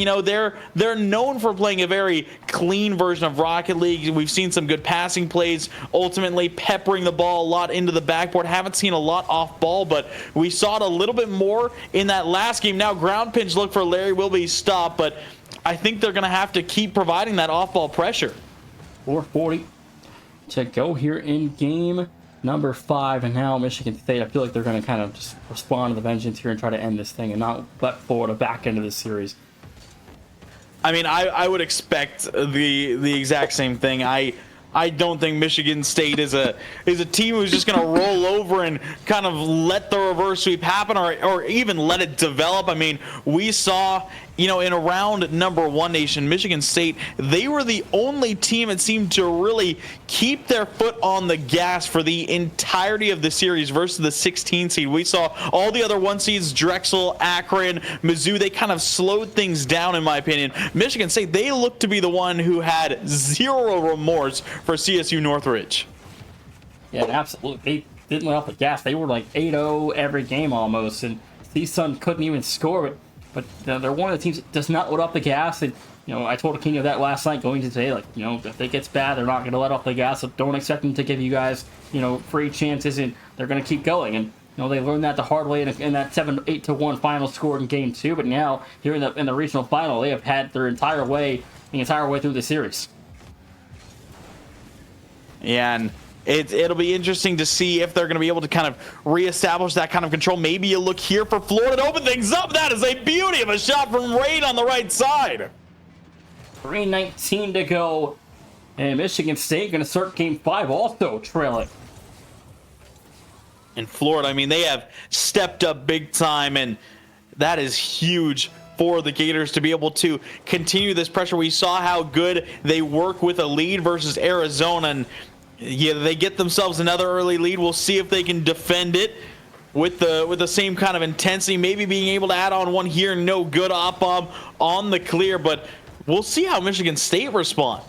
they're known for playing a very clean version of Rocket League. We've seen some good passing plays, ultimately peppering the ball a lot into the backboard. Haven't seen a lot off ball, but we saw it a little bit more in that last game. Now ground pinch look for Larry will be stopped, but I think they're going to have to keep providing that off-ball pressure. 4:40 to go here in game number 5, and now Michigan State, I feel like they're going to kind of just respond to the vengeance here and try to end this thing and not let Florida back into this series. I mean, I would expect the exact same thing. I don't think Michigan State is a team who's just going to roll over and kind of let the reverse sweep happen or even let it develop. I mean, we saw, in around number 1 nation, Michigan State, they were the only team that seemed to really keep their foot on the gas for the entirety of the series versus the 16 seed. We saw all the other 1 seeds, Drexel, Akron, Mizzou, they kind of slowed things down, in my opinion. Michigan State, they looked to be the one who had zero remorse for CSU Northridge. Yeah, absolutely. They didn't let off the gas. They were like 8-0 every game almost, and CSUN couldn't even score, but they're one of the teams that does not let off the gas. And I told Aquino that last night going to say, like, if it gets bad, they're not going to let off the gas. So don't expect them to give you guys, free chances, and they're going to keep going. And they learned that the hard way in that 7-8-1 final score in Game 2. But now here in the regional final, they have had the entire way through the series. Yeah, and it'll be interesting to see if they're going to be able to kind of reestablish that kind of control. Maybe you look here for Florida to open things up. That is a beauty of a shot from Raid on the right side. 3:19 to go, and Michigan State going to start Game 5 also trailing. In Florida, I mean, they have stepped up big time, and that is huge for the Gators to be able to continue this pressure. We saw how good they work with a lead versus Arizona, and yeah, they get themselves another early lead. We'll see if they can defend it with the same kind of intensity. Maybe being able to add on one here, no good. Op-bomb on the clear, but we'll see how Michigan State respond.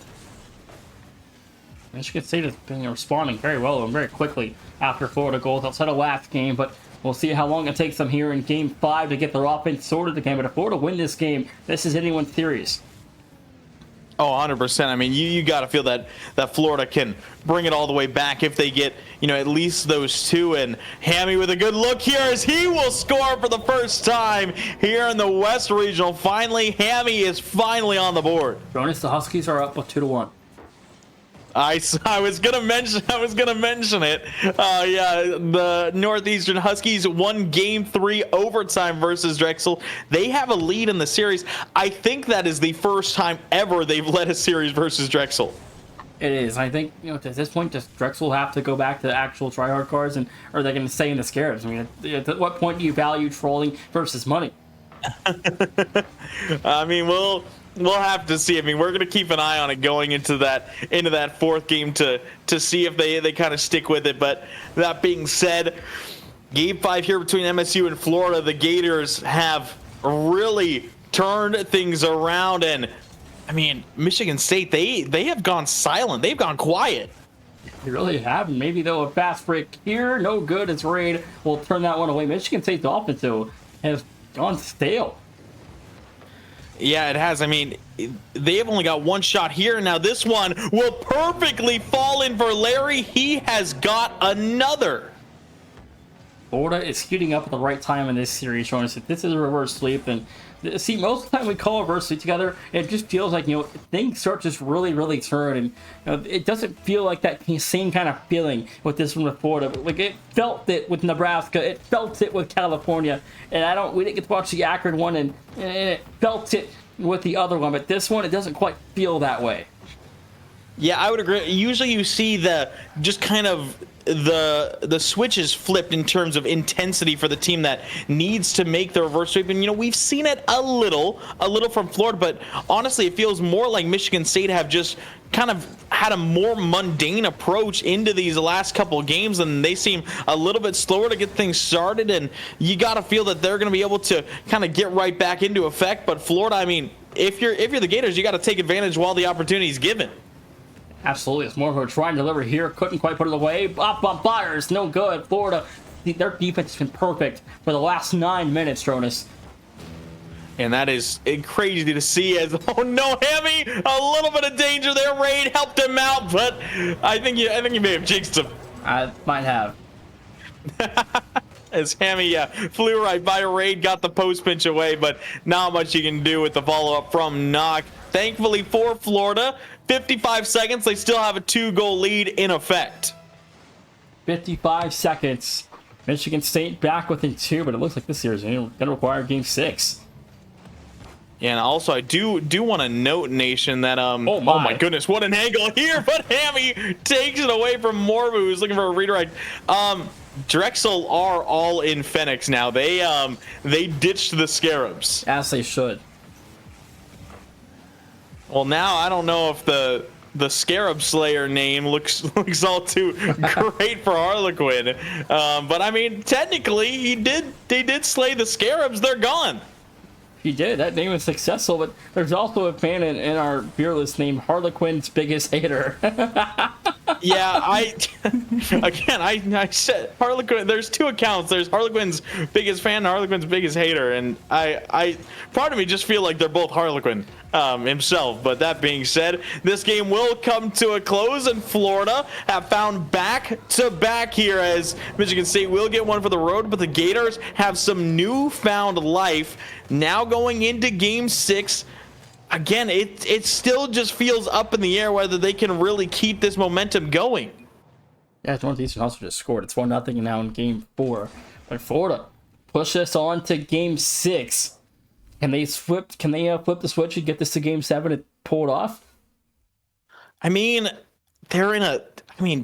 Michigan State has been responding very well and very quickly after Florida goals outside of last game, but we'll see how long it takes them here in Game 5 to get their offense sorted again. But if Florida win this game, this is anyone's series. Oh, 100%. I mean, you got to feel that Florida can bring it all the way back if they get, at least those two. And Hammy with a good look here as he will score for the first time here in the West Regional. Finally, Hammy is finally on the board. Jonas, the Huskies are up with 2-1. I was gonna mention it. Yeah, the Northeastern Huskies won Game 3 overtime versus Drexel. They have a lead in the series. I think that is the first time ever they've led a series versus Drexel. It is. I think at this point, does Drexel have to go back to the actual tryhard cards, and or are they going to stay in the Scarabs? I mean, at what point do you value trolling versus money? I mean, we'll have to see. I mean, we're going to keep an eye on it going into that fourth game to see if they kind of stick with it. But that being said, Game 5 here between MSU and Florida, the Gators have really turned things around. And, I mean, Michigan State, they have gone silent. They've gone quiet. They really have. Maybe, though, a fast break here, no good. It's Raid. We'll turn that one away. Michigan State's offense, though, has gone stale. Yeah, it has. I mean, they have only got one shot here. Now this one will perfectly fall in for Larry. He has got another. Florida is heating up at the right time in this series, showing us that this is a reverse sweep. And see, most of the time we call a reverse sweep together, it just feels like, things start just really, really turn. And it doesn't feel like that same kind of feeling with this one with Florida. Like, it felt it with Nebraska. It felt it with California. And we didn't get to watch the Akron one, and it felt it with the other one. But this one, it doesn't quite feel that way. Yeah, I would agree. Usually you see the switches flipped in terms of intensity for the team that needs to make the reverse sweep. And, we've seen it a little from Florida, but honestly, it feels more like Michigan State have just kind of had a more mundane approach into these last couple of games, and they seem a little bit slower to get things started. And you got to feel that they're going to be able to kind of get right back into effect. But Florida, I mean, if you're the Gators, you got to take advantage while the opportunity is given. Absolutely. It's more of a try and deliver here. Couldn't quite put it away. Up fires. No good. Florida, their defense has been perfect for the last 9 minutes, Jonas. And that is crazy to see as, oh no, Hammy, a little bit of danger there. Raid helped him out, but I think you may have jinxed him. I might have. As Hammy flew right by Raid, got the post pinch away, but not much you can do with the follow-up from Knock. Thankfully for Florida, 55 seconds, they still have a 2-goal lead in effect. 55 seconds. Michigan State back within 2, but it looks like this series is going to require Game 6. And also, I do want to note, Nation, that oh my goodness, what an angle here! But Hammy takes it away from Morbu, who's looking for a redirect. Drexel are all in Phoenix now. They ditched the Scarabs, as they should. Well, now I don't know if the Scarab Slayer name looks all too great for Harlequin, but I mean, technically, they did slay the Scarabs. They're gone. He did. That name was successful, but there's also a fan in our beer list named Harlequin's biggest hater. Yeah, I said Harlequin. There's two accounts. There's Harlequin's biggest fan and Harlequin's biggest hater, and I part of me just feel like they're both Harlequin himself. But that being said, this game will come to a close, and Florida have found back to back here as Michigan State will get one for the road, but the Gators have some newfound life now going into Game 6. Again, it still just feels up in the air whether they can really keep this momentum going. Yeah, Northeastern also just scored. It's 1-0 now in Game 4. But Florida push us on to Game 6. Can they flip the switch and get this to Game 7 and pull it off? I mean,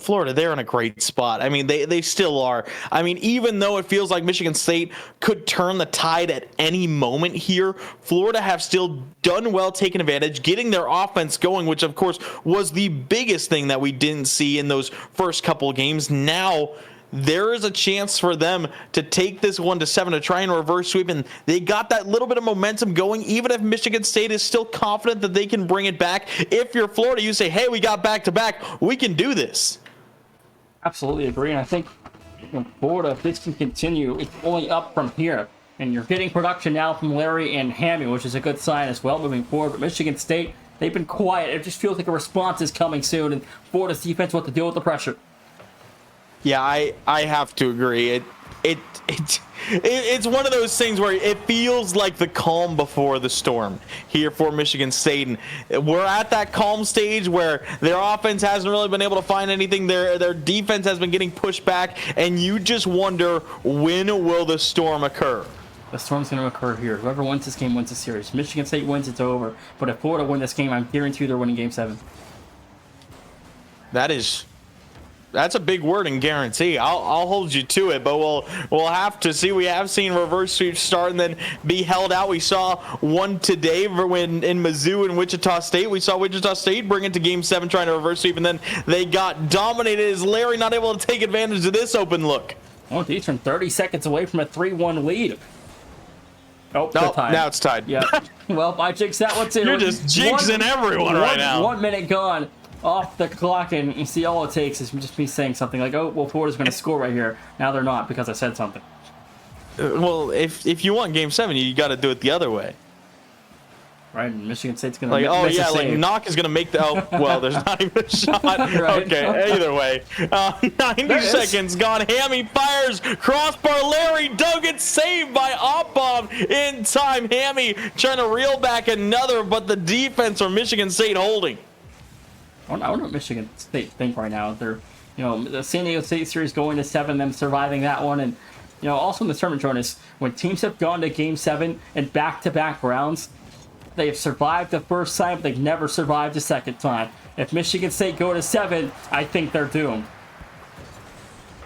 Florida, they're in a great spot. I mean, they still are. I mean, even though it feels like Michigan State could turn the tide at any moment here, Florida have still done well taking advantage, getting their offense going, which, of course, was the biggest thing that we didn't see in those first couple of games. Now, there is a chance for them to take this 1-7 to try and reverse sweep, and they got that little bit of momentum going, even if Michigan State is still confident that they can bring it back. If you're Florida, you say, hey, we got back-to-back, we can do this. Absolutely agree, and I think Florida, if this can continue, it's only up from here. And you're getting production now from Larry and Hammy, which is a good sign as well moving forward. But Michigan State, they've been quiet. It just feels like a response is coming soon, and Florida's defense will have to deal with the pressure. Yeah, I have to agree. It's one of those things where it feels like the calm before the storm here for Michigan State, and we're at that calm stage where their offense hasn't really been able to find anything. Their defense has been getting pushed back, and you just wonder, when will the storm occur? The storm's going to occur here. Whoever wins this game wins the series. Michigan State wins, it's over. But if Florida win this game, I'm guaranteed they're winning Game 7. That's a big word and guarantee. I'll hold you to it, but we'll have to see. We have seen reverse sweeps start and then be held out. We saw one today when in Mizzou and Wichita State. We saw Wichita State bring it to Game 7 trying to reverse sweep, and then they got dominated. Is Larry not able to take advantage of this open look? Northeastern 30 seconds away from a 3-1 lead. Oh, now it's tied. Yeah. Well, I jinxed that one too. You're just jinxing everyone right now. 1 minute gone off the clock, and you see all it takes is just me saying something like, oh, well, Florida's going to score right here. Now they're not because I said something. Well, if you want Game 7, you got to do it the other way. Right, and Michigan State's going to miss a save. Knock is going to make the... Oh, well, there's not even a shot. Right. Okay, either way. 90 seconds gone. Hammy fires. Crossbar. Larry Duggan saved by Oppom in time. Hammy trying to reel back another, but the defense from Michigan State holding. I wonder what Michigan State think right now. They're, the San Diego State series going to 7, them surviving that one, and also in the tournament, Jonas, when teams have gone to Game 7 in back-to-back rounds, they've survived the first time, but they've never survived the second time. If Michigan State go to 7, I think they're doomed.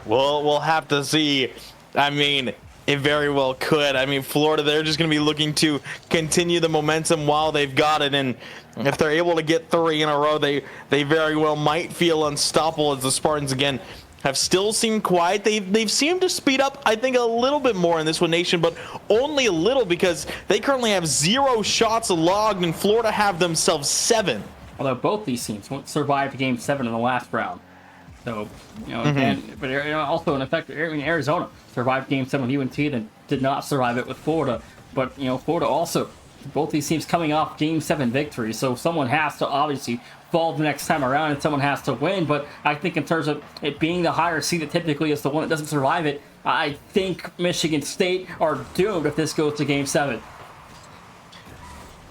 Well, we'll have to see. I mean, it very well could. I mean, Florida, they're just going to be looking to continue the momentum while they've got it, and if they're able to get 3 in a row, they very well might feel unstoppable, as the Spartans, again, have still seemed quiet. They've seemed to speed up, I think, a little bit more in this one nation, but only a little, because they currently have 0 shots logged, and Florida have themselves 7. Although both these teams survived Game 7 in the last round. So, again, but also in effect, Arizona survived Game 7 with UNT, then did not survive it with Florida. But, Florida also, both these teams coming off Game 7 victories, so someone has to obviously fall the next time around and someone has to win. But I think in terms of it being the higher seed that typically is the one that doesn't survive it, I think Michigan State are doomed if this goes to Game 7.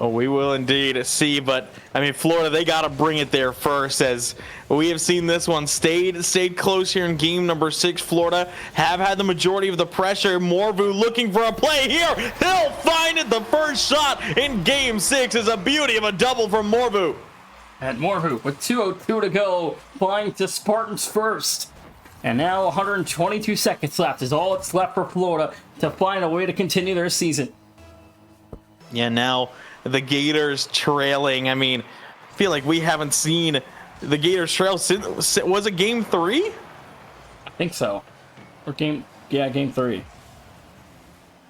Oh, we will indeed see, but I mean, Florida, they got to bring it there first, as we have seen this one stayed close here in game number 6. Florida have had the majority of the pressure. Morvu looking for a play here. He'll find it. The first shot in game 6 is a beauty of a double from Morvu. And Morvu with 2:02 to go, flying to Spartans first. And now 122 seconds left is all that's left for Florida to find a way to continue their season. Yeah, now the Gators trailing. I mean, I feel like we haven't seen the Gators trail since, was it game 3? I think so. Or game 3.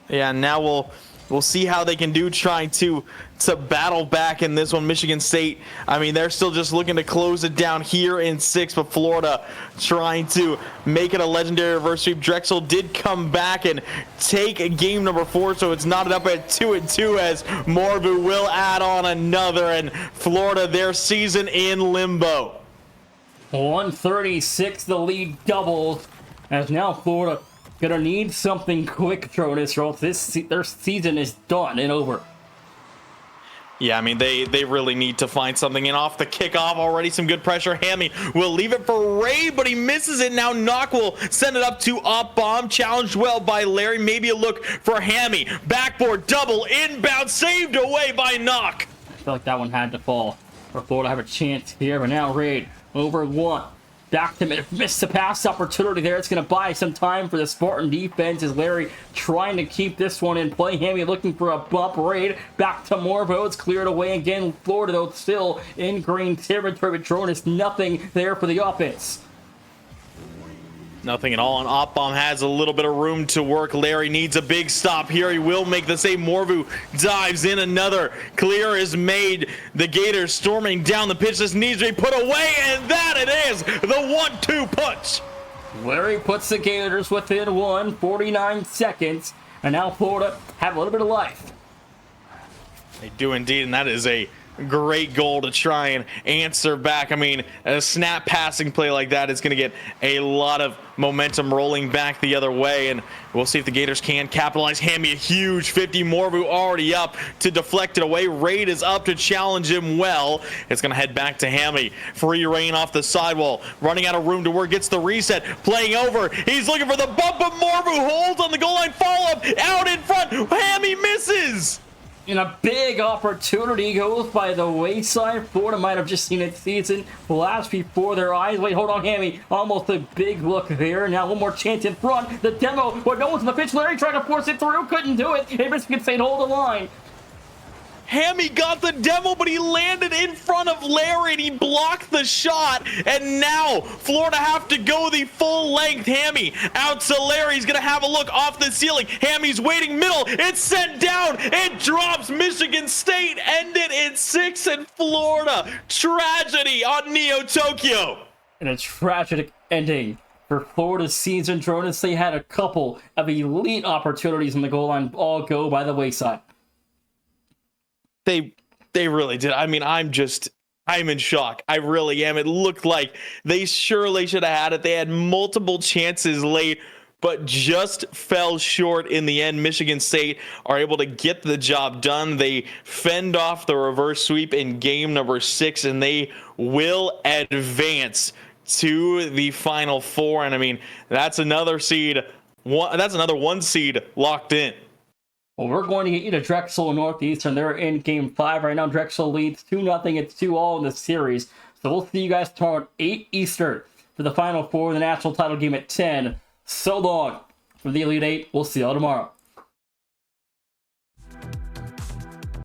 Yeah, now we'll we'll see how they can do trying to battle back in this one. Michigan State, I mean, they're still just looking to close it down here in 6, but Florida trying to make it a legendary reverse sweep. Drexel did come back and take game number 4, so it's knotted up at 2-2 as Morbu will add on another, and Florida, their season in limbo. 136, the lead doubles, as now Florida gonna need something quick, Jonas, or else their season is done and over. Yeah, I mean, they really need to find something. And off the kickoff, already some good pressure. Hammy will leave it for Ray, but he misses it. Now Knock will send it up to up bomb. Challenged well by Larry. Maybe a look for Hammy. Backboard double inbound, saved away by Knock. I feel like that one had to fall for Florida to have a chance here, but now Raid over 1. Back to missed the pass opportunity there. It's going to buy some time for the Spartan defense as Larry trying to keep this one in play. Hammy looking for a bump. Raid back to Morvo. It's cleared away again. Florida, though, still in green territory, but Jonas, nothing there for the offense. Nothing at all, and Opbomb has a little bit of room to work. Larry needs a big stop here. He will make the save. Morvu dives in. Another clear is made. The Gators storming down the pitch. This needs to be put away, and that it is. The 1-2 punch. Larry puts the Gators within 49 seconds, and now Florida have a little bit of life. They do indeed, and that is a great goal to try and answer back. I mean, a snap passing play like that is going to get a lot of momentum rolling back the other way, and we'll see if the Gators can capitalize. Hammy, a huge 50. Morvu already up to deflect it away. Raid is up to challenge him well. It's going to head back to Hammy. Free reign off the sidewall. Running out of room to work. Gets the reset. Playing over. He's looking for the bump, but Morvu holds on the goal line. Follow-up out in front. Hammy misses. And a big opportunity goes by the wayside. Florida might have just seen its season flash before their eyes. Wait, hold on, Hammy. Almost a big look there. Now one more chance in front. The demo, but no one's in the pitch. Larry tried to force it through. Couldn't do it. And Michigan State hold the line. Hammy got the demo, but he landed in front of Larry and he blocked the shot. And now Florida have to go the full length. Hammy out to Larry. He's going to have a look off the ceiling. Hammy's waiting middle. It's sent down. It drops. Michigan State ended in 6 and Florida. Tragedy on Neo Tokyo. And a tragic ending for Florida's season. Jonas, they had a couple of elite opportunities in the goal line all go by the wayside. They really did. I mean, I'm in shock. I really am. It looked like they surely should have had it. They had multiple chances late, but just fell short in the end. Michigan State are able to get the job done. They fend off the reverse sweep in game number 6, and they will advance to the Final Four. And I mean, that's another seed. That's another 1 seed locked in. Well, we're going to get you to Drexel Northeastern. They're in game 5 right now. Drexel leads 2-0. It's 2-all in the series. So we'll see you guys tomorrow at 8 Eastern for the Final Four, the national title game at 10. So long for the Elite 8. We'll see y'all tomorrow.